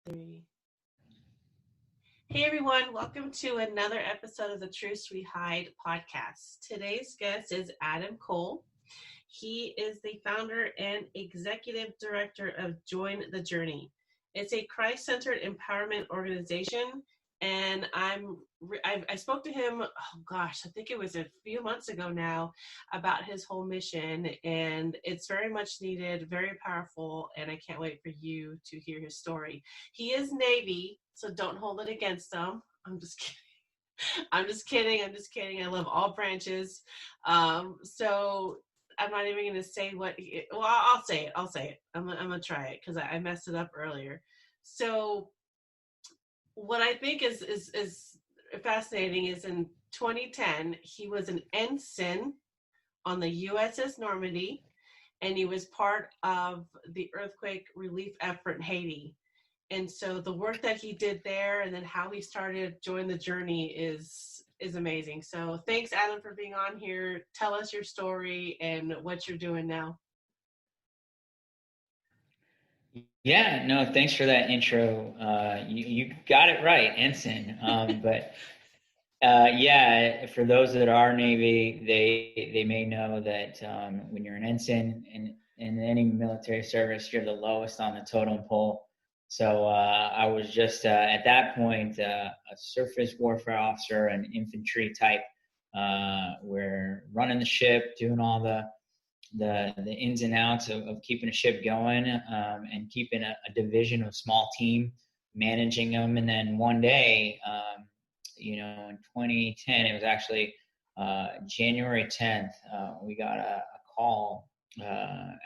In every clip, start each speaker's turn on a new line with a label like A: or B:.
A: Three. Hey everyone, welcome to another episode of the Truth We Hide podcast. Today's guest is Adam Cole. He is the founder and executive director of Join the Journey. It's a Christ-centered empowerment organization, and I spoke to him, I think it was a few months ago now, about his whole mission, and it's very much needed, very powerful, and I can't wait for you to hear his story. He is Navy, so don't hold it against him. I'm just kidding. I'm just kidding. I love all branches. So I'm not even going to say I'll say it. I'm going to try it because I messed it up earlier. So what I think is fascinating is in 2010, he was an ensign on the USS Normandy, and he was part of the earthquake relief effort in Haiti. And so the work that he did there and then how he started Join the Journey is amazing. So thanks, Adam, for being on here. Tell us your story and what you're doing now.
B: Yeah, no, thanks for that intro. You got it right, ensign. Yeah, for those that are Navy, they may know that when you're an ensign in any military service, you're the lowest on the totem pole. So I was just at that point a surface warfare officer, an infantry type. We're running the ship, doing all the ins and outs of keeping a ship going, and keeping a division of small team, managing them. And then one day, in 2010, it was actually January 10th, we got a call,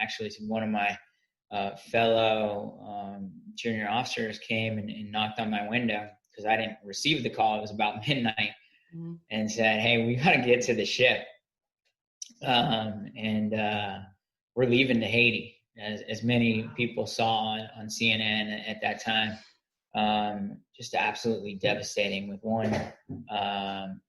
B: actually to one of my fellow junior officers came and knocked on my window because I didn't receive the call. It was about midnight, and said, "Hey, we got to get to the ship." We're leaving to Haiti, as many people saw on CNN at that time. Just absolutely devastating with one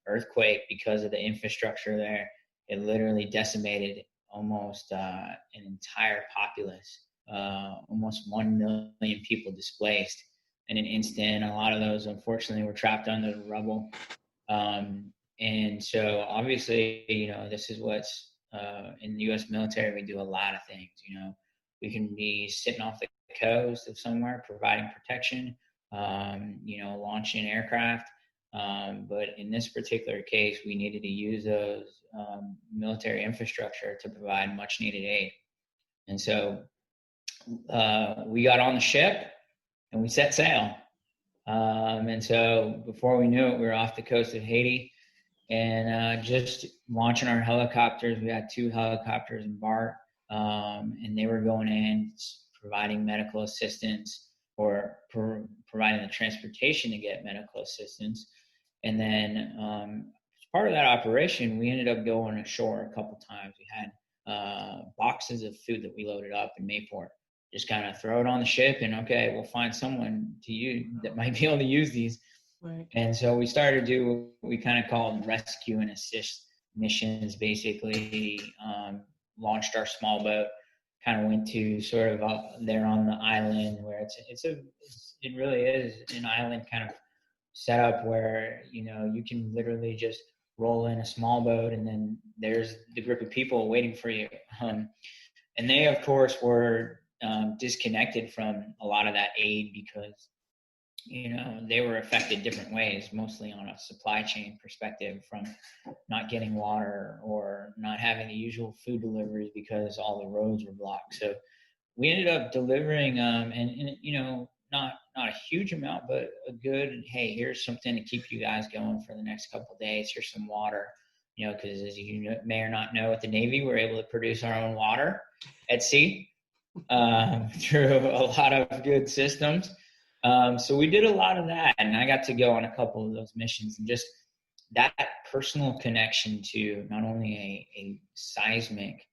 B: earthquake because of the infrastructure there. It literally decimated almost an entire populace, almost 1 million people displaced in an instant. A lot of those, unfortunately, were trapped under the rubble. And so obviously, this is what's in the U.S. military, we do a lot of things. We can be sitting off the coast of somewhere providing protection, launching aircraft. But in this particular case, we needed to use those military infrastructure to provide much needed aid. And so we got on the ship and we set sail. And so before we knew it, we were off the coast of Haiti. And just launching our helicopters. We had 2 helicopters embarked, and they were going in, providing medical assistance or providing the transportation to get medical assistance. And then as part of that operation, we ended up going ashore a couple times. We had boxes of food that we loaded up in Mayport. Just kind of throw it on the ship and, okay, we'll find someone to use that might be able to use these. Right. And so we started to do what we kind of called rescue and assist missions. Basically, launched our small boat, kind of went to sort of there on the island where it really is an island kind of setup where you can literally just roll in a small boat and then there's the group of people waiting for you. And they, of course, were disconnected from a lot of that aid because they were affected different ways, mostly on a supply chain perspective, from not getting water or not having the usual food deliveries because all the roads were blocked. So we ended up delivering, not a huge amount, but a good, hey, here's something to keep you guys going for the next couple of days. Here's some water, because as you may or not know, at the Navy, we're able to produce our own water at sea through a lot of good systems. So we did a lot of that, and I got to go on a couple of those missions, and just that personal connection to not only a seismic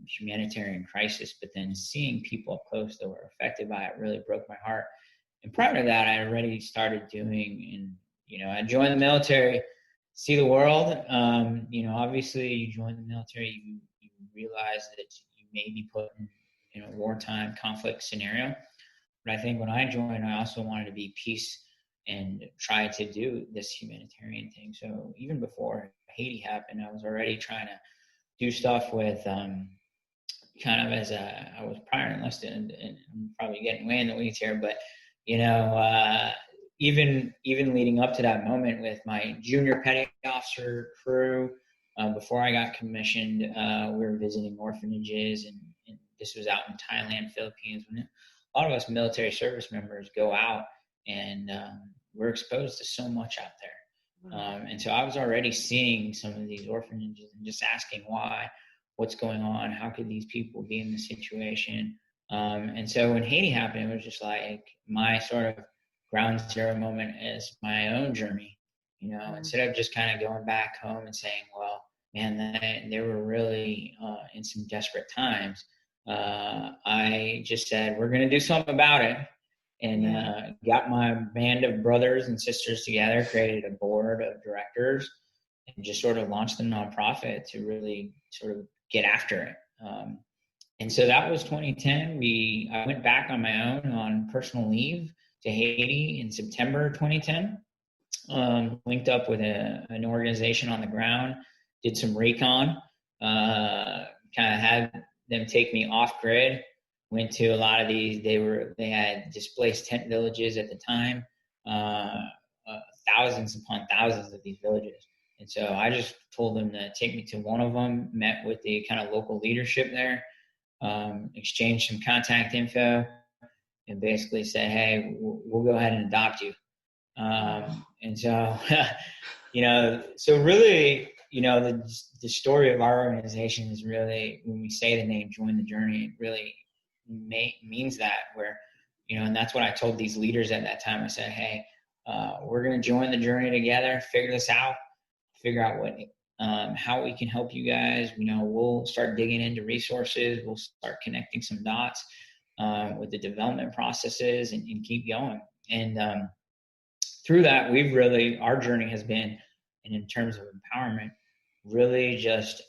B: humanitarian crisis, but then seeing people up close that were affected by it really broke my heart. And prior to that, I already started doing, and I joined the military, see the world. Obviously, you join the military, you realize that you may be put in a wartime conflict scenario. But I think when I joined, I also wanted to be peace and try to do this humanitarian thing. So even before Haiti happened, I was already trying to do stuff with kind of as I was prior enlisted, and I'm probably getting way in the weeds here, but even leading up to that moment with my junior petty officer crew, before I got commissioned, we were visiting orphanages, and this was out in Thailand, Philippines. When a lot of us military service members go out, and we're exposed to so much out there. And so I was already seeing some of these orphanages and just asking why, what's going on, how could these people be in this situation. And so when Haiti happened, it was just like my sort of ground zero moment as my own journey. Instead of just kind of going back home and saying, well, man, they were really in some desperate times. I just said, we're going to do something about it. And got my band of brothers and sisters together, created a board of directors, and just sort of launched the nonprofit to really sort of get after it. And so that was 2010. I went back on my own on personal leave to Haiti in September 2010. Linked up with an organization on the ground, did some recon, kind of had them take me off grid. Went to a lot of these. They had displaced tent villages at the time, thousands upon thousands of these villages. And so I just told them to take me to one of them, met with the kind of local leadership there, exchanged some contact info, and basically said, hey, we'll go ahead and adopt you. And so, so really, the story of our organization is really, when we say the name Join the Journey, it really means that, where, and that's what I told these leaders at that time. I said, hey, we're going to join the journey together, figure this out, figure out how we can help you guys. We'll start digging into resources. We'll start connecting some dots with the development processes and keep going. And through that, our journey has been, and in terms of empowerment, really just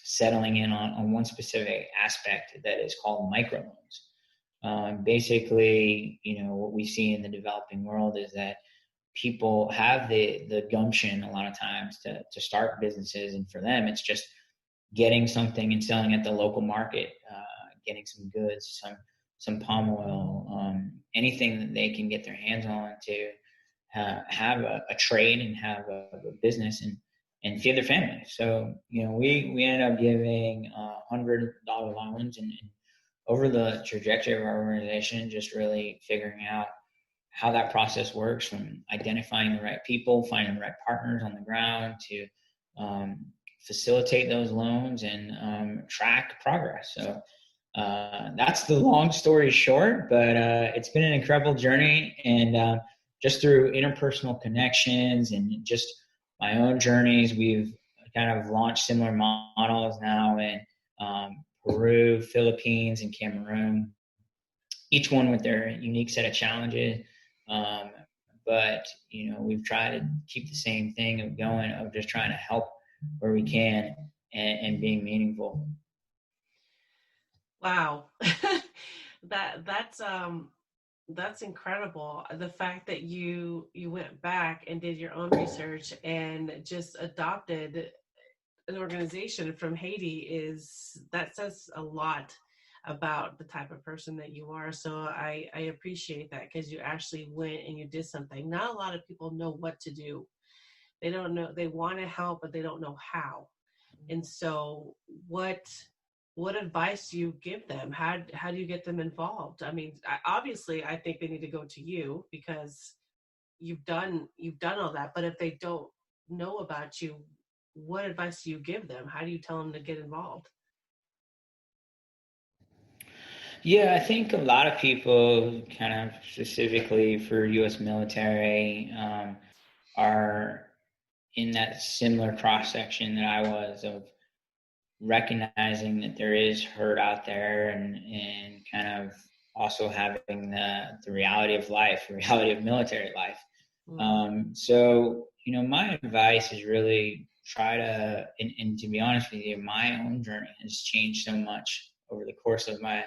B: settling in on one specific aspect that is called microloans. Basically, what we see in the developing world is that people have the gumption a lot of times to start businesses, and for them, it's just getting something and selling at the local market, getting some goods, some palm oil, anything that they can get their hands on to have a trade and have a business and feed their family. So, we ended up giving $100 loans, and over the trajectory of our organization, just really figuring out how that process works, from identifying the right people, finding the right partners on the ground to facilitate those loans and track progress. So that's the long story short, but it's been an incredible journey. And just through interpersonal connections and just my own journeys, we've kind of launched similar models now in Peru, Philippines, and Cameroon, each one with their unique set of challenges. But, we've tried to keep the same thing of going, of just trying to help where we can and being meaningful.
A: Wow. That's incredible. The fact that you went back and did your own research and just adopted an organization from Haiti that says a lot about the type of person that you are. So I appreciate that, because you actually went and you did something. Not a lot of people know what to do. They don't know, they want to help, but they don't know how. And so what advice do you give them? How do you get them involved? I mean, obviously I think they need to go to you, because you've done all that. But if they don't know about you, what advice do you give them? How do you tell them to get involved?
B: Yeah, I think a lot of people, kind of specifically for U.S. military, are in that similar cross section that I was, of recognizing that there is hurt out there, and kind of also having the reality of life, the reality of military life. So, my advice is really try to, and to be honest with you, my own journey has changed so much over the course of my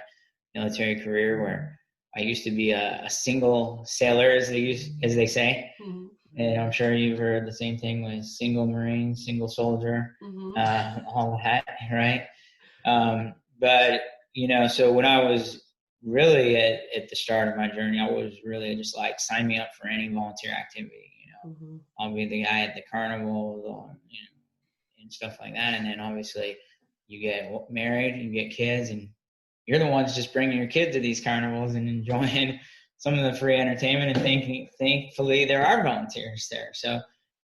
B: military career, where I used to be a single sailor, as they say.
A: Mm-hmm.
B: And I'm sure you've heard the same thing with single Marine, single soldier, all that, right? But, so when I was really at the start of my journey, I was really just like, sign me up for any volunteer activity. I'll be the guy at the carnival, and stuff like that. And then obviously you get married, you get kids, and you're the ones just bringing your kids to these carnivals and enjoying some of the free entertainment, and thankfully there are volunteers there. So,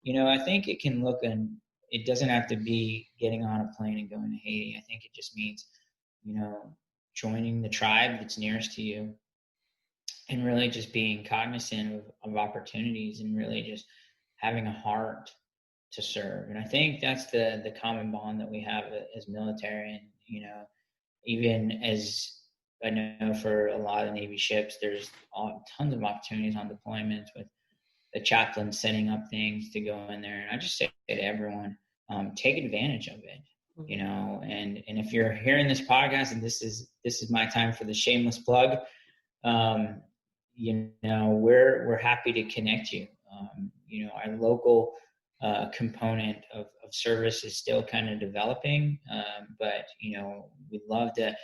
B: I think it can look, and it doesn't have to be getting on a plane and going to Haiti. I think it just means, joining the tribe that's nearest to you, and really just being cognizant of opportunities, and really just having a heart to serve. And I think that's the common bond that we have as military. And, even as I know for a lot of Navy ships, there's tons of opportunities on deployments with the chaplain setting up things to go in there. And I just say to everyone, take advantage of it, and if you're hearing this podcast, and this is my time for the shameless plug, we're happy to connect you. Our local component of service is still kind of developing, but we'd love to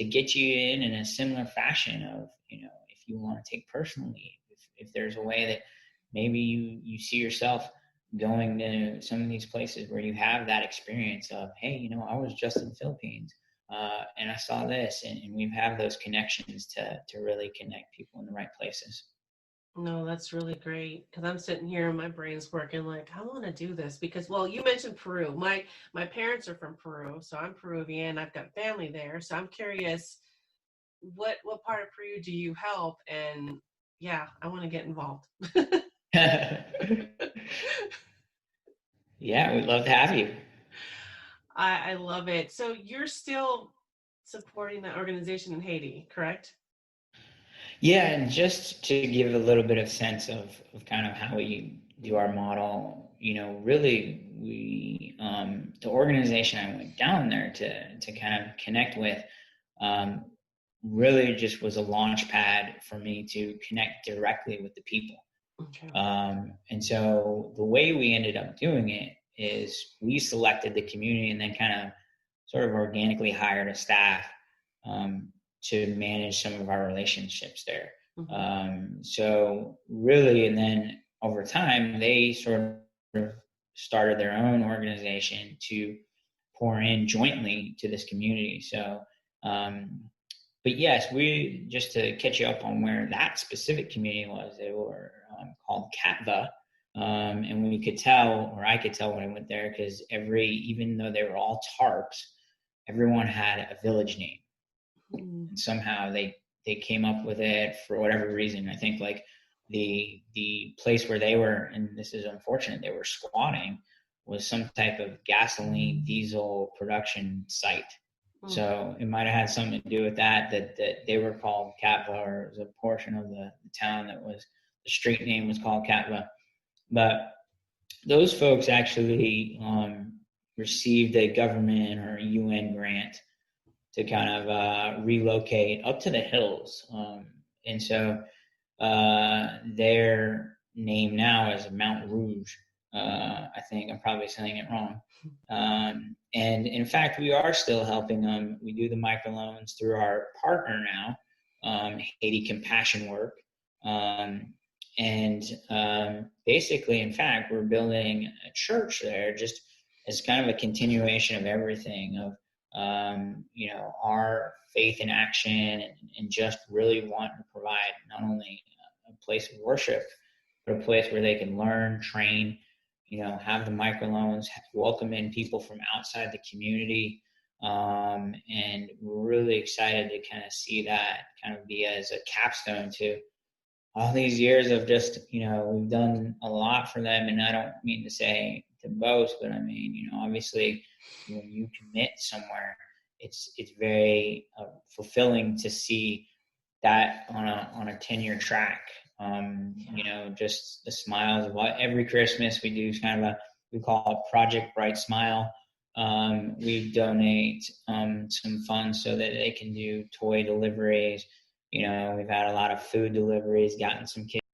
B: get you in a similar fashion of, if you want to take personal leave, if there's a way that maybe you see yourself going to some of these places where you have that experience of, hey, I was just in the Philippines, and I saw this, and we have those connections to really connect people in the right places.
A: No, that's really great, because I'm sitting here and my brain's working like, I want to do this because, well, you mentioned Peru. My parents are from Peru, so I'm Peruvian. I've got family there, so I'm curious, what part of Peru do you help? And yeah, I want to get involved.
B: Yeah, we'd love to have you.
A: I love it. So you're still supporting that organization in Haiti, correct?
B: Yeah, and just to give a little bit of sense of kind of how we do our model, really we, the organization I went down there to kind of connect with, really just was a launch pad for me to connect directly with the people.
A: Okay.
B: And so the way we ended up doing it is we selected the community and then kind of sort of organically hired a staff, to manage some of our relationships there. So really, and then over time, they sort of started their own organization to pour in jointly to this community. So, but yes, just to catch you up on where that specific community was, they were called Katva. And we could tell, or I could tell when I went there, because even though they were all tarps, everyone had a village name. And somehow they came up with it for whatever reason. I think like the place where they were, and this is unfortunate, they were squatting, was some type of gasoline diesel production site. So it might have had something to do with that they were called Katva, or it was a portion of the town that was, the street name was called Katva. But those folks actually received a government or a UN grant to kind of relocate up to the hills. And so their name now is Mount Rouge. I think I'm probably saying it wrong. And in fact, we are still helping them. We do the microloans through our partner now, Haiti Compassion Work. And basically, in fact, we're building a church there just as kind of a continuation of everything of, our faith in action, and just really want to provide not only a place of worship, but a place where they can learn, train, have the microloans, welcome in people from outside the community. And we're really excited to kind of see that kind of be as a capstone to all these years of just, we've done a lot for them. And I don't mean to say to boast, but I mean, obviously when you commit somewhere, it's very fulfilling to see that on a 10-year track. Just the smiles of every Christmas we do kind of we call it Project Bright Smile. We donate some funds so that they can do toy deliveries. You know, we've had a lot of food deliveries, gotten some kids